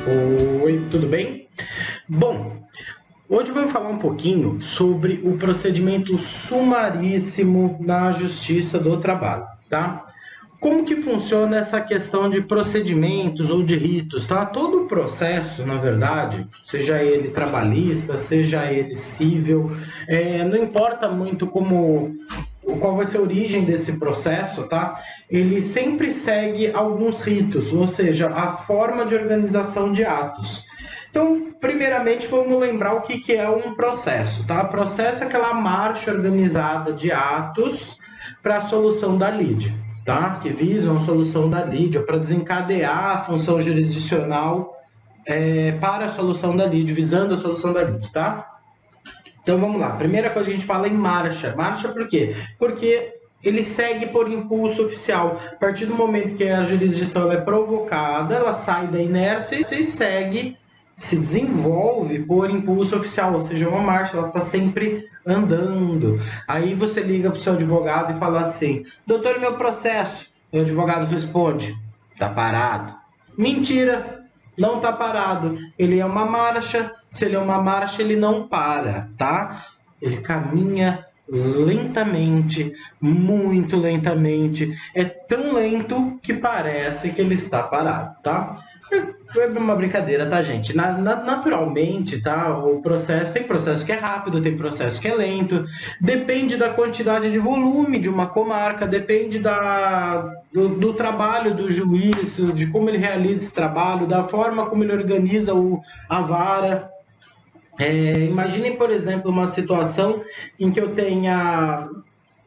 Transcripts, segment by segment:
Oi, tudo bem? Bom, hoje vamos falar um pouquinho sobre o procedimento sumaríssimo na Justiça do Trabalho, tá? Como que funciona essa questão de procedimentos ou de ritos, tá? Todo o processo, na verdade, seja ele trabalhista, seja ele civil, não importa muito qual vai ser a origem desse processo, tá? Ele sempre segue alguns ritos, ou seja, a forma de organização de atos. Então, primeiramente, vamos lembrar o que é um processo, tá? Processo é aquela marcha organizada de atos para a solução da lide, tá? Que visam a solução da lide, ou para desencadear a função jurisdicional para a solução da lide, visando a solução da lide, tá? Então vamos lá. Primeira coisa que a gente fala em marcha. Marcha por quê? Porque ele segue por impulso oficial. A partir do momento que a jurisdição é provocada, ela sai da inércia e segue, se desenvolve por impulso oficial, ou seja, uma marcha, ela está sempre andando. Aí você liga para o seu advogado e fala assim: doutor, meu processo. O advogado responde: está parado. Mentira! Não está parado. Ele é uma marcha. Se ele é uma marcha, ele não para, tá? Ele caminha lentamente, muito lentamente. É tão lento que parece que ele está parado, tá? É uma brincadeira, tá, gente? Naturalmente, tá? O processo tem processo que é rápido, tem processo que é lento. Depende da quantidade de volume de uma comarca, depende do trabalho do juiz, de como ele realiza esse trabalho, da forma como ele organiza a vara. Imaginem, por exemplo, uma situação em que eu tenha,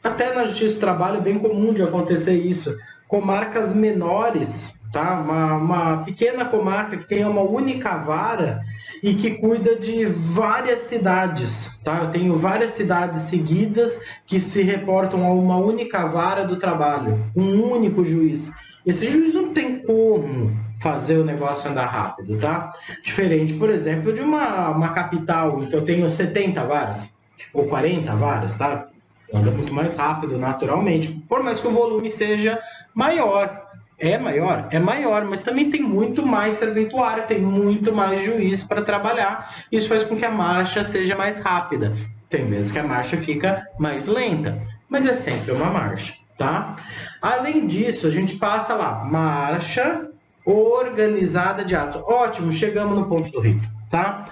até na Justiça do Trabalho é bem comum de acontecer isso, comarcas menores, tá? Uma pequena comarca que tenha uma única vara e que cuida de várias cidades, tá? Eu tenho várias cidades seguidas que se reportam a uma única vara do trabalho, um único juiz. Esse juiz não tem como fazer o negócio andar rápido, tá? Diferente, por exemplo, de uma capital, então eu tenho 70 varas, ou 40 varas, tá? Anda muito mais rápido, naturalmente, por mais que o volume seja maior. É maior, mas também tem muito mais serventuário, tem muito mais juiz para trabalhar. Isso faz com que a marcha seja mais rápida. Tem vezes que a marcha fica mais lenta, mas é sempre uma marcha, tá? Além disso, a gente passa lá, marcha organizada de atos. Ótimo, chegamos no ponto do rito, tá?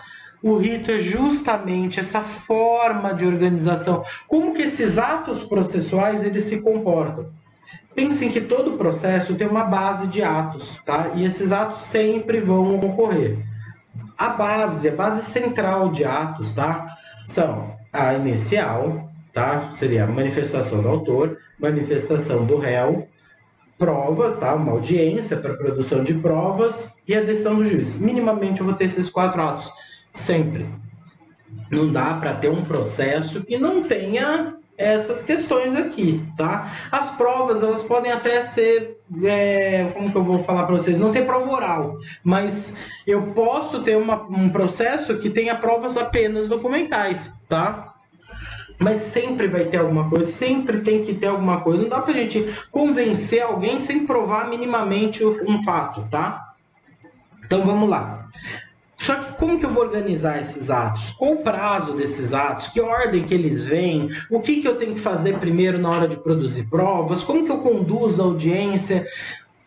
O rito é justamente essa forma de organização. Como que esses atos processuais eles se comportam? Pensem que todo processo tem uma base de atos, tá? E esses atos sempre vão ocorrer. A base central de atos, tá? São a inicial, tá? Seria a manifestação do autor, manifestação do réu, provas, tá? Uma audiência para produção de provas e a decisão do juiz. Minimamente eu vou ter esses 4 atos, sempre. Não dá para ter um processo que não tenha essas questões aqui, tá? As provas, elas podem até ser, como que eu vou falar para vocês? Não tem prova oral, mas eu posso ter um processo que tenha provas apenas documentais, tá? Mas sempre vai ter alguma coisa, sempre tem que ter alguma coisa. Não dá pra gente convencer alguém sem provar minimamente um fato, tá? Então vamos lá. Só que como que eu vou organizar esses atos? Qual o prazo desses atos? Que ordem que eles vêm? O que eu tenho que fazer primeiro na hora de produzir provas? Como que eu conduzo a audiência?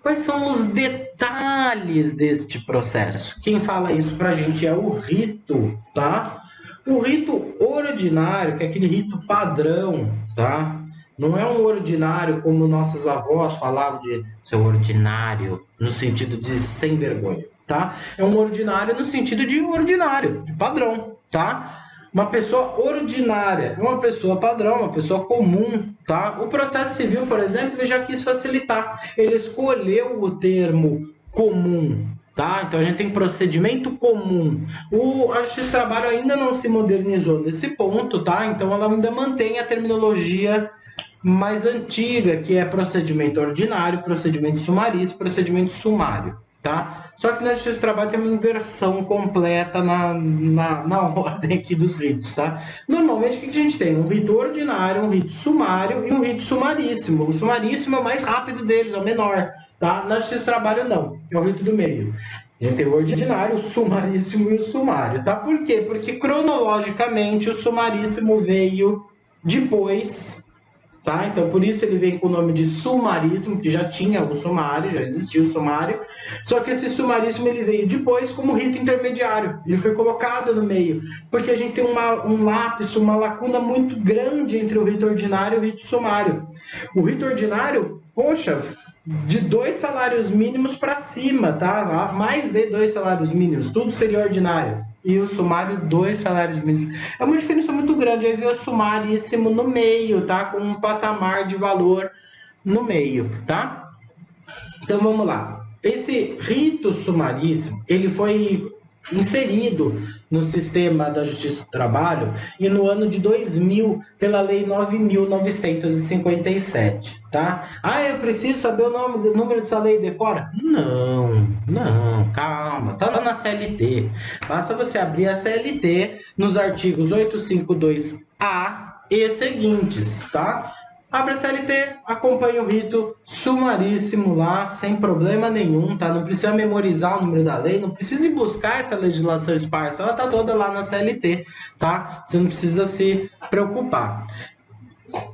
Quais são os detalhes deste processo? Quem fala isso pra gente é o rito, tá? O rito ordinário, que é aquele rito padrão, tá? Não é um ordinário como nossas avós falavam de ser ordinário, no sentido de sem vergonha, tá? É um ordinário no sentido de ordinário, de padrão, tá? Uma pessoa ordinária é uma pessoa padrão, uma pessoa comum, tá? O processo civil, por exemplo, ele já quis facilitar. Ele escolheu o termo comum, tá? Então a gente tem procedimento comum. A Justiça do Trabalho ainda não se modernizou nesse ponto, tá? Então ela ainda mantém a terminologia mais antiga, que é procedimento ordinário, procedimento sumaríssimo, procedimento sumário, tá? Só que na Justiça do Trabalho tem uma inversão completa na ordem aqui dos ritos, tá? Normalmente o que a gente tem? Um rito ordinário, um rito sumário e um rito sumaríssimo. O sumaríssimo é o mais rápido deles, é o menor, tá? Na Justiça do Trabalho não, é o rito do meio. A gente tem o ordinário, o sumaríssimo e o sumário, tá? Por quê? Porque cronologicamente o sumaríssimo veio depois, tá? Então por isso ele vem com o nome de sumaríssimo, que já tinha o sumário, já existia o sumário, só que esse sumaríssimo ele veio depois como rito intermediário, ele foi colocado no meio, porque a gente tem um lapso, uma lacuna muito grande entre o rito ordinário e o rito sumário. O rito ordinário, poxa, de 2 salários mínimos para cima, tá? Mais de 2 salários mínimos, tudo seria ordinário. E o sumário, 2 salários mínimos. É uma diferença muito grande. Aí vê o sumaríssimo no meio, tá? Com um patamar de valor no meio, tá? Então vamos lá. Esse rito sumaríssimo, ele foi inserido no sistema da Justiça do Trabalho e no ano de 2000 pela Lei 9.957, tá? Ah, eu preciso saber o número dessa lei, decora? Não, calma, tá na CLT. Basta você abrir a CLT nos artigos 852A e seguintes, tá? Abre a CLT, acompanha o rito sumaríssimo lá, sem problema nenhum, tá? Não precisa memorizar o número da lei, não precisa ir buscar essa legislação esparsa, ela tá toda lá na CLT, tá? Você não precisa se preocupar.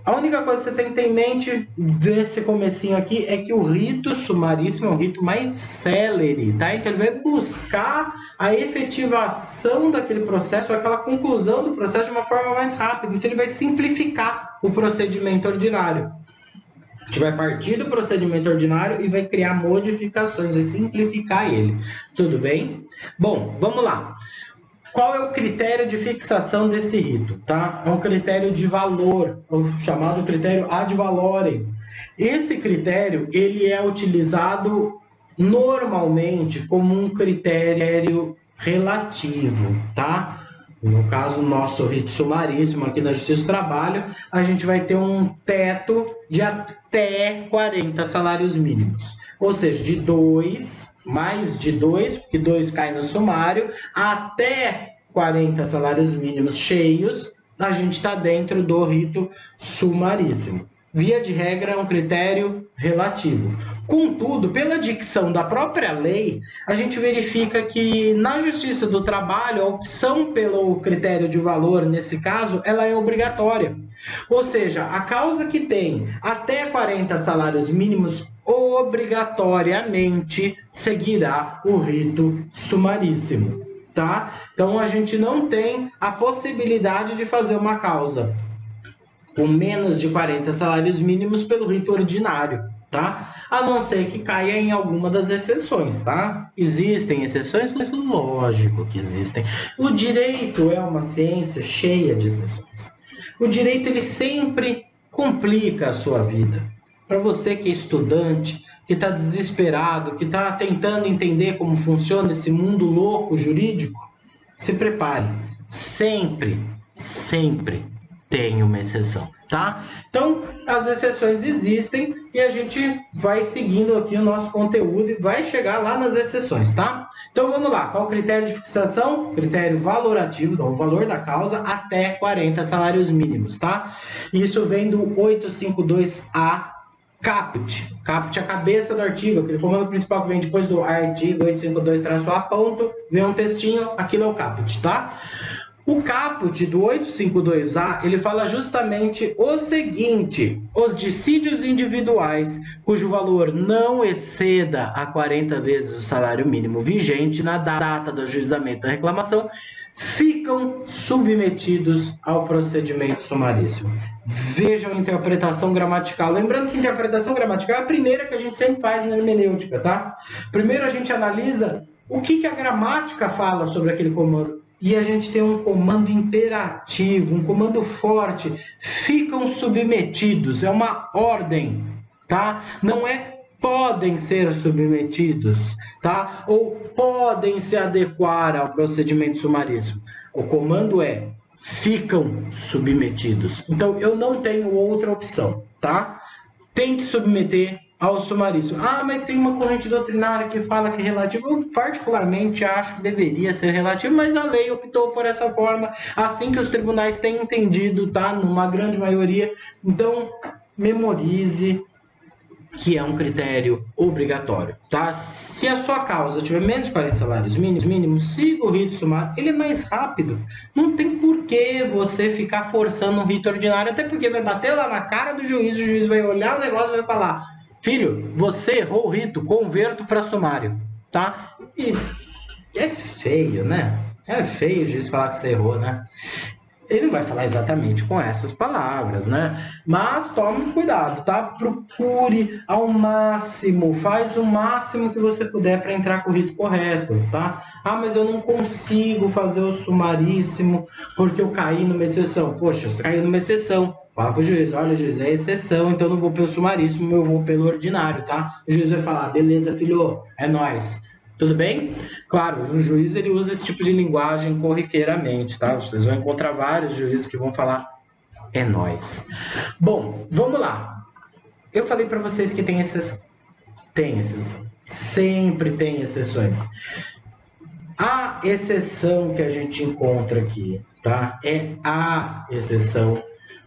A única coisa que você tem que ter em mente desse comecinho aqui é que o rito sumaríssimo é o rito mais célere, tá? Então ele vai buscar a efetivação daquele processo, aquela conclusão do processo de uma forma mais rápida. Então ele vai simplificar o procedimento ordinário. A gente vai partir do procedimento ordinário e vai criar modificações, vai simplificar ele. Tudo bem? Bom, vamos lá. Qual é o critério de fixação desse rito? Tá? É um critério de valor, o chamado critério ad valorem. Esse critério ele é utilizado normalmente como um critério relativo, tá? No caso, o nosso rito sumaríssimo aqui na Justiça do Trabalho, a gente vai ter um teto de até 40 salários mínimos. Ou seja, de 2, mais de 2, porque 2 cai no sumário, até 40 salários mínimos cheios, a gente está dentro do rito sumaríssimo. Via de regra, é um critério relativo. Contudo, pela dicção da própria lei, a gente verifica que na Justiça do Trabalho, a opção pelo critério de valor, nesse caso, ela é obrigatória. Ou seja, a causa que tem até 40 salários mínimos, obrigatoriamente seguirá o rito sumaríssimo. Tá? Então, a gente não tem a possibilidade de fazer uma causa com menos de 40 salários mínimos pelo rito ordinário, tá? A não ser que caia em alguma das exceções, tá? Existem exceções, mas lógico que existem. O direito é uma ciência cheia de exceções. O direito, ele sempre complica a sua vida. Para você que é estudante, que está desesperado, que está tentando entender como funciona esse mundo louco jurídico, se prepare. Sempre tem uma exceção, tá? Então, as exceções existem e a gente vai seguindo aqui o nosso conteúdo e vai chegar lá nas exceções, tá? Então, vamos lá. Qual o critério de fixação? Critério valorativo, então, o valor da causa até 40 salários mínimos, tá? Isso vem do 852A caput. Caput é a cabeça do artigo, aquele comando principal que vem depois do artigo 852-A ponto, vem um textinho, aquilo é o caput, tá? O caput do 852A, ele fala justamente o seguinte: os dissídios individuais cujo valor não exceda a 40 vezes o salário mínimo vigente na data do ajuizamento da reclamação ficam submetidos ao procedimento sumaríssimo. Vejam a interpretação gramatical. Lembrando que a interpretação gramatical é a primeira que a gente sempre faz na hermenêutica, tá? Primeiro a gente analisa o que a gramática fala sobre aquele comando. E a gente tem um comando imperativo, um comando forte. Ficam submetidos, é uma ordem, tá? Não é podem ser submetidos, tá? Ou podem se adequar ao procedimento sumaríssimo. O comando é ficam submetidos. Então, eu não tenho outra opção, tá? Tem que submeter ao sumaríssimo. Ah, mas tem uma corrente doutrinária que fala que é relativo. Eu particularmente acho que deveria ser relativo, mas a lei optou por essa forma, assim que os tribunais têm entendido, tá? Numa grande maioria. Então, memorize, que é um critério obrigatório, tá? Se a sua causa tiver menos de 40 salários mínimos, siga o rito sumário, ele é mais rápido. Não tem por que você ficar forçando um rito ordinário, até porque vai bater lá na cara do juiz, o juiz vai olhar o negócio e vai falar: filho, você errou o rito, converto para sumário, tá? E é feio, né? É feio o juiz falar que você errou, né? Ele não vai falar exatamente com essas palavras, né? Mas tome cuidado, tá? Procure ao máximo, faz o máximo que você puder para entrar com o rito correto, tá? Ah, mas eu não consigo fazer o sumaríssimo porque eu caí numa exceção. Poxa, você caiu numa exceção. Fala pro juiz: olha, juiz, é exceção, então eu não vou pelo sumaríssimo, eu vou pelo ordinário, tá? O juiz vai falar: beleza, filho, é nóis. Tudo bem? Claro, o juiz ele usa esse tipo de linguagem corriqueiramente, tá? Vocês vão encontrar vários juízes que vão falar: é nóis. Bom, vamos lá. Eu falei para vocês que tem exceção. Tem exceção. Sempre tem exceções. A exceção que a gente encontra aqui, tá? É a exceção.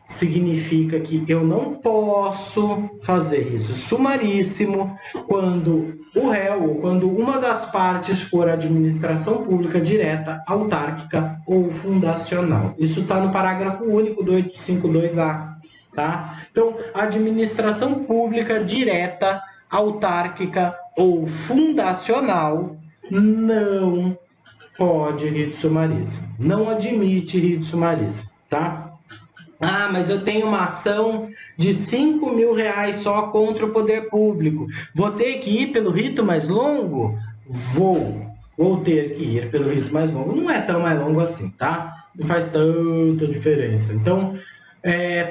Significa que eu não posso fazer rito sumaríssimo quando o réu ou quando uma das partes for administração pública direta, autárquica ou fundacional. Isso está no parágrafo único do 852A. Tá? Então, administração pública direta, autárquica ou fundacional não pode rito sumaríssimo. Não admite rito sumaríssimo. Tá? Ah, mas eu tenho uma ação de R$5.000 só contra o poder público. Vou ter que ir pelo rito mais longo? Vou ter que ir pelo rito mais longo. Não é tão mais longo assim, tá? Não faz tanta diferença. Então,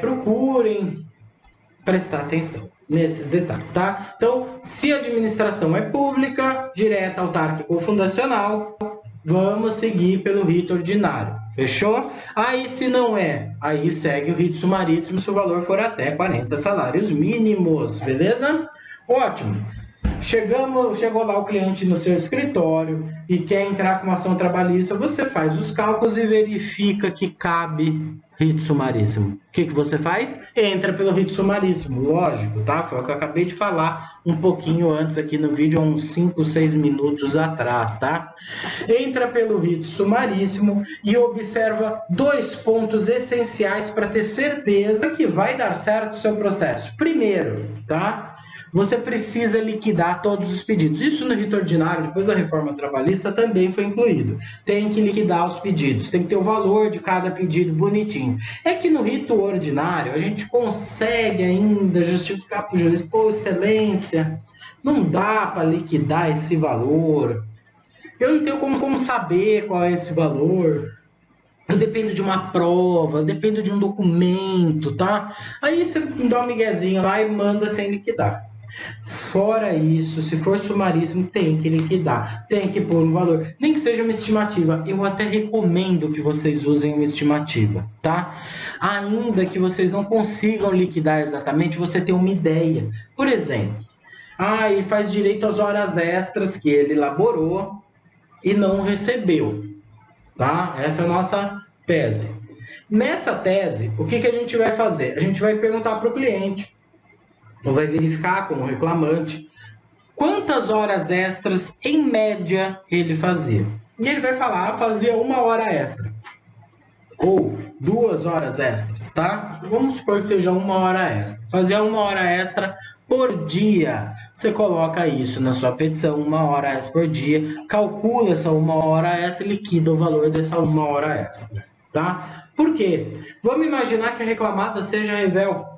procurem prestar atenção nesses detalhes, tá? Então, se a administração é pública, direta, autárquica ou fundacional, vamos seguir pelo rito ordinário. Fechou? Aí, se não é, aí segue o rito sumaríssimo se o valor for até 40 salários mínimos, beleza? Ótimo. Chegou lá o cliente no seu escritório e quer entrar com uma ação trabalhista, você faz os cálculos e verifica que cabe rito sumaríssimo. O que você faz? Entra pelo rito sumaríssimo, lógico, tá? Foi o que eu acabei de falar um pouquinho antes aqui no vídeo, há uns 5, 6 minutos atrás, tá? Entra pelo rito sumaríssimo e observa 2 pontos essenciais para ter certeza que vai dar certo o seu processo. Primeiro, tá? Você precisa liquidar todos os pedidos. Isso no rito ordinário, depois da reforma trabalhista, também foi incluído. Tem que liquidar os pedidos, tem que ter o valor de cada pedido bonitinho. É que no rito ordinário, a gente consegue ainda justificar para o juiz: pô, excelência, não dá para liquidar esse valor. Eu não tenho como saber qual é esse valor. Eu dependo de uma prova, eu dependo de um documento, tá? Aí você dá um miguezinho lá e manda sem liquidar. Fora isso, se for sumaríssimo, tem que liquidar, tem que pôr um valor, nem que seja uma estimativa. Eu até recomendo que vocês usem uma estimativa, tá? Ainda que vocês não consigam liquidar exatamente, você tem uma ideia. Por exemplo, ele faz direito às horas extras que ele elaborou e não recebeu, tá? Essa é a nossa tese. Nessa tese, o que a gente vai fazer? A gente vai perguntar para o cliente, ou vai verificar com o reclamante, quantas horas extras, em média, ele fazia. E ele vai falar: fazia 1 hora extra. Ou 2 horas extras, tá? Vamos supor que seja 1 hora extra. Fazia 1 hora extra por dia. Você coloca isso na sua petição: 1 hora extra por dia. Calcula essa 1 hora extra e liquida o valor dessa 1 hora extra, tá? Por quê? Vamos imaginar que a reclamada seja revel.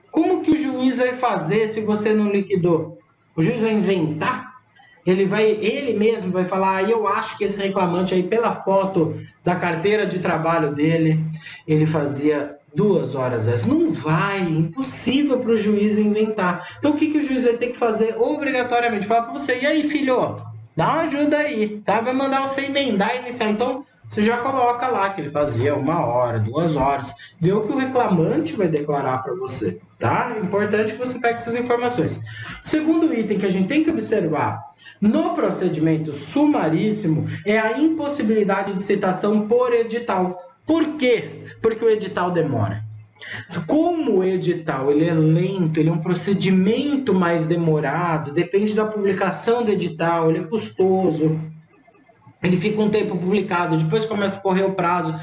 Como que o juiz vai fazer se você não liquidou? O juiz vai inventar? Ele mesmo vai falar: eu acho que esse reclamante aí, pela foto da carteira de trabalho dele, ele fazia 2 horas extras. Não vai, impossível para o juiz inventar. Então o que o juiz vai ter que fazer obrigatoriamente? Falar para você: e aí, filho, dá uma ajuda aí, tá? Vai mandar você emendar inicial. Então você já coloca lá que ele fazia 1 hora, 2 horas, vê o que o reclamante vai declarar para você, tá? É importante que você pegue essas informações. Segundo item que a gente tem que observar no procedimento sumaríssimo é a impossibilidade de citação por edital. Por quê? Porque o edital demora. Como o edital ele é lento, ele é um procedimento mais demorado, depende da publicação do edital, ele é custoso, ele fica um tempo publicado, depois começa a correr o prazo,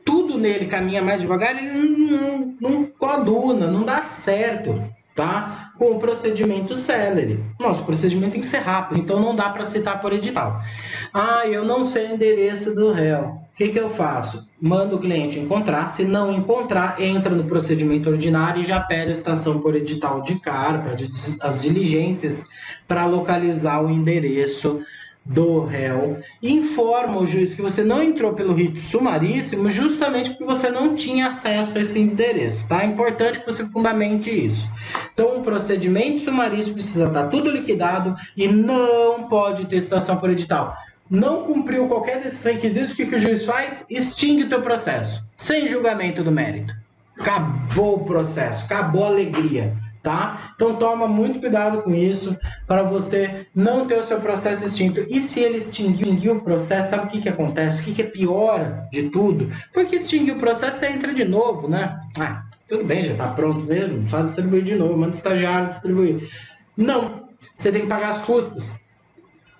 tudo nele caminha mais devagar, ele não coaduna, não dá certo, tá? Com o procedimento Celery. Nosso procedimento tem que ser rápido, então não dá para citar por edital. Ah, eu não sei o endereço do réu. O que eu faço? Mando o cliente encontrar, se não encontrar, entra no procedimento ordinário e já pede a citação por edital de carta, as diligências para localizar o endereço do réu, informa o juiz que você não entrou pelo rito sumaríssimo justamente porque você não tinha acesso a esse endereço, tá? É importante que você fundamente isso. Então, o procedimento sumaríssimo precisa estar tudo liquidado e não pode ter citação por edital. Não cumpriu qualquer desses requisitos, o que o juiz faz? Extingue o teu processo, sem julgamento do mérito. Acabou o processo, acabou a alegria. Tá? Então toma muito cuidado com isso para você não ter o seu processo extinto. E se ele extinguir o processo, sabe o que acontece? O que é pior de tudo? Porque extinguir o processo, você entra de novo, né? Ah, tudo bem, já está pronto mesmo, só distribuir de novo, manda o estagiário distribuir. Não, você tem que pagar as custas.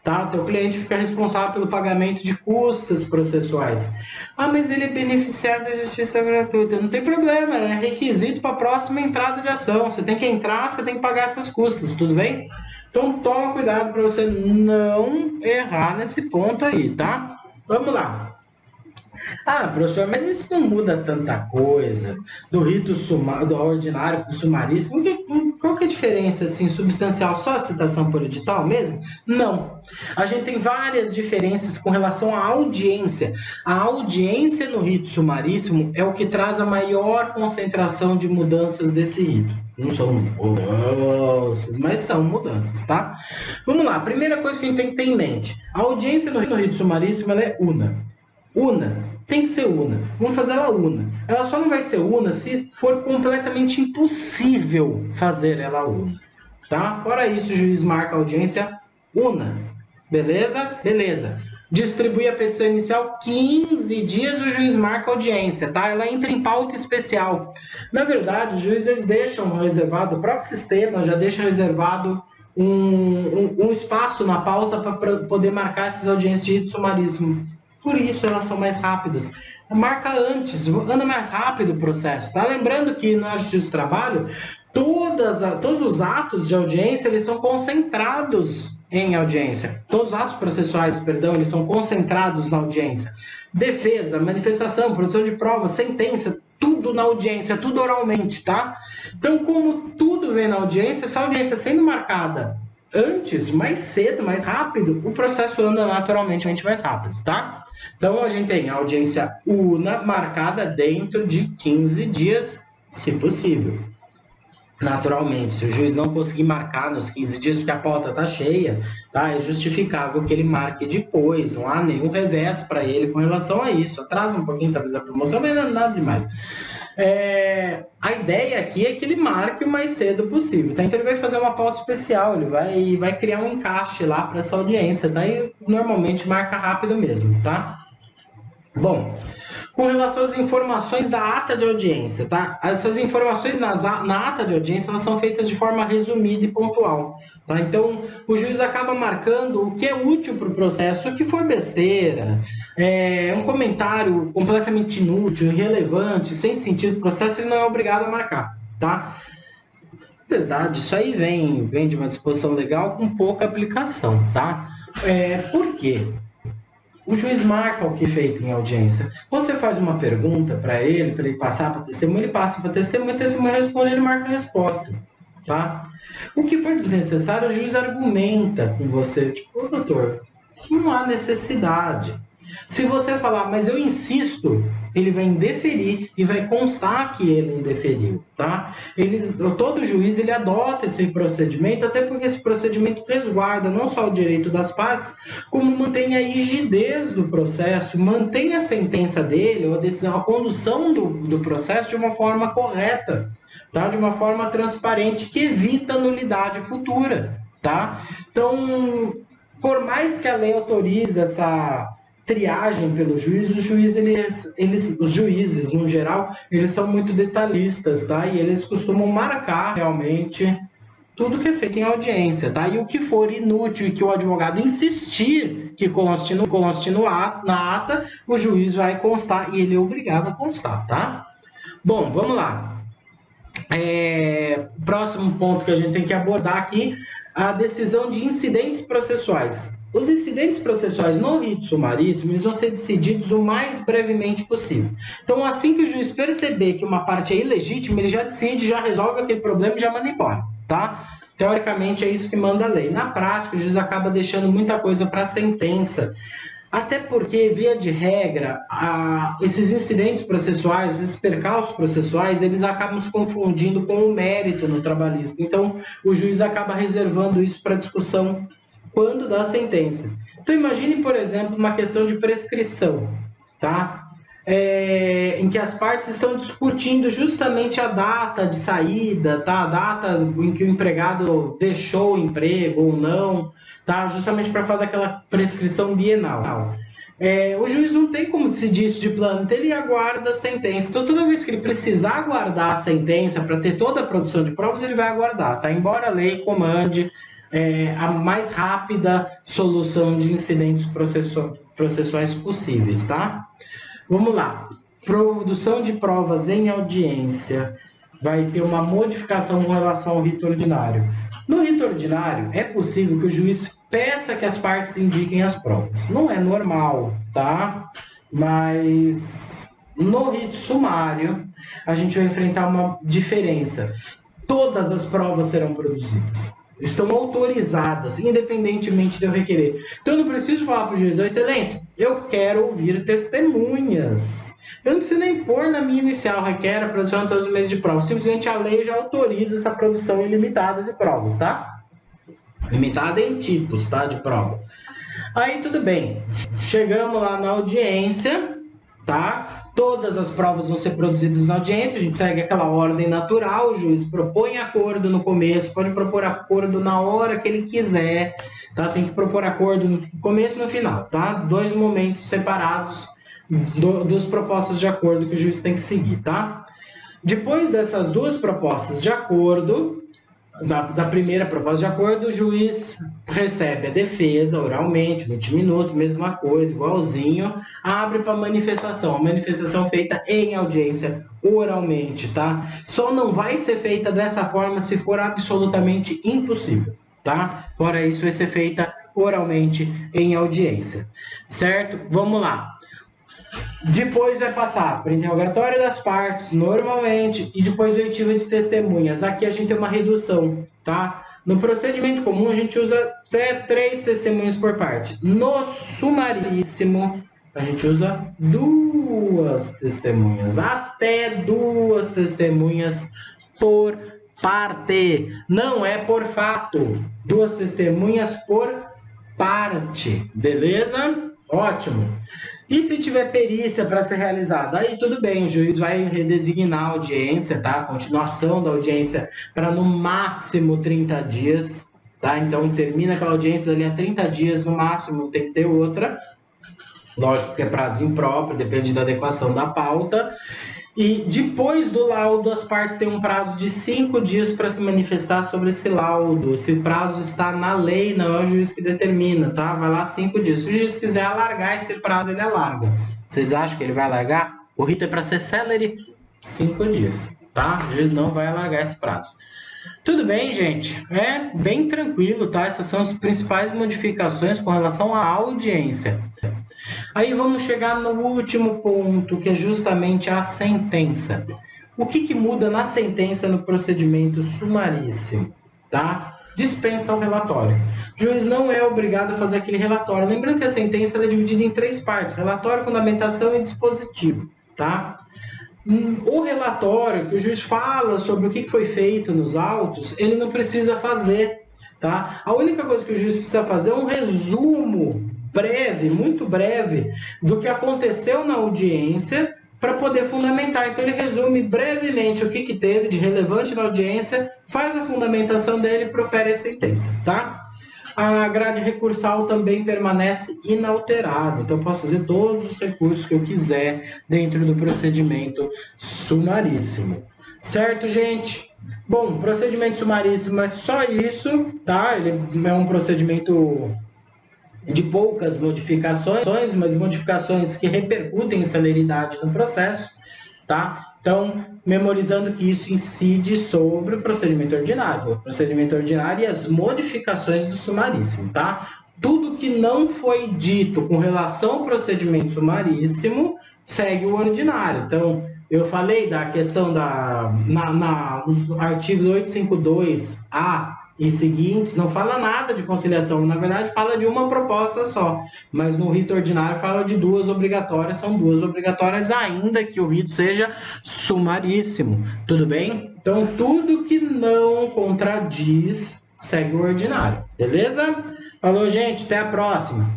Tá? O teu cliente fica responsável pelo pagamento de custas processuais. Ah, mas ele é beneficiário da justiça gratuita. Não tem problema, é requisito para a próxima entrada de ação. Você tem que entrar, você tem que pagar essas custas, tudo bem? Então toma cuidado para você não errar nesse ponto aí, tá? Vamos lá. Ah, professor, mas isso não muda tanta coisa do rito do ordinário para o sumaríssimo. Qual que é a diferença assim, substancial? Só a citação por edital mesmo? Não. A gente tem várias diferenças com relação à audiência. A audiência no rito sumaríssimo é o que traz a maior concentração de mudanças desse rito. Não são mudanças, mas são mudanças, tá? Vamos lá. Primeira coisa que a gente tem que ter em mente. A audiência no rito sumaríssimo ela é una. Una. Tem que ser una. Vamos fazer ela una. Ela só não vai ser una se for completamente impossível fazer ela una. Tá? Fora isso, o juiz marca a audiência una. Beleza? Beleza. Distribuir a petição inicial, 15 dias o juiz marca a audiência, tá? Ela entra em pauta especial. Na verdade, os juízes deixam reservado, o próprio sistema já deixa reservado um espaço na pauta para poder marcar essas audiências de rito sumaríssimo. Por isso elas são mais rápidas. Marca antes, anda mais rápido o processo. Tá? Lembrando que na Justiça do Trabalho, todos os atos de audiência eles são concentrados em audiência. Todos os atos processuais, perdão, eles são concentrados na audiência. Defesa, manifestação, produção de prova, sentença, tudo na audiência, tudo oralmente, tá? Então, como tudo vem na audiência, essa audiência sendo marcada antes, mais cedo, mais rápido, o processo anda naturalmente mais rápido, tá? Então, a gente tem a audiência una marcada dentro de 15 dias, se possível. Naturalmente, se o juiz não conseguir marcar nos 15 dias, porque a pauta está cheia, tá? É justificável que ele marque depois, não há nenhum revés para ele com relação a isso. Atrasa um pouquinho, talvez, a promoção, mas não é nada demais. A ideia aqui é que ele marque o mais cedo possível, tá? Então ele vai fazer uma pauta especial, ele vai criar um encaixe lá para essa audiência, tá? E normalmente marca rápido mesmo, tá? Bom, com relação às informações da ata de audiência, tá? Essas informações na ata de audiência, elas são feitas de forma resumida e pontual, tá? Então, o juiz acaba marcando o que é útil para o processo, o que for besteira, um comentário completamente inútil, irrelevante, sem sentido para o processo, ele não é obrigado a marcar, tá? Na verdade, isso aí vem de uma disposição legal com pouca aplicação, tá? Por quê? O juiz marca o que é feito em audiência. Você faz uma pergunta para ele passar para a testemunha, ele passa para a testemunha responde, ele marca a resposta. Tá? O que for desnecessário, o juiz argumenta com você. Tipo, doutor, isso não há necessidade. Se você falar, mas eu insisto, ele vai indeferir e vai constar que ele indeferiu, tá? Todo juiz ele adota esse procedimento, até porque esse procedimento resguarda não só o direito das partes, como mantém a rigidez do processo, mantém a sentença dele, ou a decisão, a condução do processo de uma forma correta, tá? De uma forma transparente, que evita nulidade futura, tá? Então, por mais que a lei autorize triagem pelo juiz, os juízes, no geral, eles são muito detalhistas, tá? E eles costumam marcar realmente tudo que é feito em audiência, tá? E o que for inútil e que o advogado insistir que conste na ata, o juiz vai constar e ele é obrigado a constar, tá? Bom, vamos lá. Próximo ponto que a gente tem que abordar aqui, a decisão de incidentes processuais. Os incidentes processuais no rito sumaríssimo, eles vão ser decididos o mais brevemente possível. Então, assim que o juiz perceber que uma parte é ilegítima, ele já decide, já resolve aquele problema e já manda embora, tá? Teoricamente, é isso que manda a lei. Na prática, o juiz acaba deixando muita coisa para a sentença. Até porque, via de regra, esses incidentes processuais, esses percalços processuais, eles acabam se confundindo com o mérito no trabalhista. Então, o juiz acaba reservando isso para discussão quando dá a sentença. Então, imagine, por exemplo, uma questão de prescrição, tá? Em que as partes estão discutindo justamente a data de saída, tá? A data em que o empregado deixou o emprego ou não, tá? Justamente para falar daquela prescrição bienal. O juiz não tem como decidir isso de plano, então ele aguarda a sentença. Então, toda vez que ele precisar aguardar a sentença para ter toda a produção de provas, ele vai aguardar, tá? Embora a lei comande a mais rápida solução de incidentes processuais possíveis, tá? Vamos lá. Produção de provas em audiência vai ter uma modificação com relação ao rito ordinário. No rito ordinário, é possível que o juiz peça que as partes indiquem as provas. Não é normal, tá? Mas no rito sumário, a gente vai enfrentar uma diferença. Todas as provas serão produzidas. Estão autorizadas, independentemente de eu requerer. Então, eu não preciso falar para o juiz, excelência, eu quero ouvir testemunhas. Eu não preciso nem pôr na minha inicial, requer a produção de todos os meios de prova. Simplesmente a lei já autoriza essa produção ilimitada de provas, tá? Limitada em tipos, tá? De prova. Aí, tudo bem. Chegamos lá na audiência, tá? Todas as provas vão ser produzidas na audiência, a gente segue aquela ordem natural, o juiz propõe acordo no começo, pode propor acordo na hora que ele quiser, tá? Tem que propor acordo no começo e no final, tá? 2 momentos separados dos propostas de acordo que o juiz tem que seguir, tá? Depois dessas 2 propostas de acordo, da primeira proposta de acordo, o juiz recebe a defesa oralmente, 20 minutos, mesma coisa, igualzinho, abre para manifestação. A manifestação feita em audiência oralmente, tá? Só não vai ser feita dessa forma se for absolutamente impossível, tá? Fora isso, vai ser feita oralmente em audiência, certo? Vamos lá. Depois vai passar para o interrogatório das partes, normalmente, e depois o oitiva de testemunhas. Aqui a gente tem uma redução, tá? No procedimento comum, a gente usa até 3 testemunhas por parte. No sumaríssimo, a gente usa 2 testemunhas. Até 2 testemunhas por parte. Não é por fato. 2 testemunhas por parte. Beleza? Ótimo. E se tiver perícia para ser realizada? Aí tudo bem, o juiz vai redesignar a audiência, tá? Continuação da audiência para no máximo 30 dias, tá? Então termina aquela audiência dali a 30 dias, no máximo tem que ter outra. Lógico que é prazo impróprio, depende da adequação da pauta. E depois do laudo, as partes têm um prazo de 5 dias para se manifestar sobre esse laudo. Esse prazo está na lei, não é o juiz que determina, tá? Vai lá 5 dias. Se o juiz quiser alargar esse prazo, ele alarga. Vocês acham que ele vai alargar? O rito é para ser célere 5 dias, tá? O juiz não vai alargar esse prazo. Tudo bem, gente? É bem tranquilo, tá? Essas são as principais modificações com relação à audiência. Aí vamos chegar no último ponto, que é justamente a sentença. O que muda na sentença no procedimento sumaríssimo, tá? Dispensa o relatório. O juiz não é obrigado a fazer aquele relatório. Lembrando que a sentença é dividida em 3 partes: relatório, fundamentação e dispositivo, tá? O relatório que o juiz fala sobre o que foi feito nos autos, ele não precisa fazer, tá? A única coisa que o juiz precisa fazer é um resumo breve, muito breve, do que aconteceu na audiência para poder fundamentar. Então ele resume brevemente o que teve de relevante na audiência, faz a fundamentação dele e profere a sentença, tá? A grade recursal também permanece inalterada, então eu posso fazer todos os recursos que eu quiser dentro do procedimento sumaríssimo. Certo, gente? Bom, procedimento sumaríssimo é só isso, tá? Ele é um procedimento de poucas modificações, mas modificações que repercutem em celeridade no processo, tá? Então, memorizando que isso incide sobre o procedimento ordinário, e as modificações do sumaríssimo, tá? Tudo que não foi dito com relação ao procedimento sumaríssimo segue o ordinário. Então, eu falei da questão nos artigos 852-A e seguintes, não fala nada de conciliação, na verdade fala de uma proposta só, mas no rito ordinário fala de duas obrigatórias, são duas obrigatórias ainda que o rito seja sumaríssimo, tudo bem? Então tudo que não contradiz segue o ordinário, beleza? Falou, gente, até a próxima!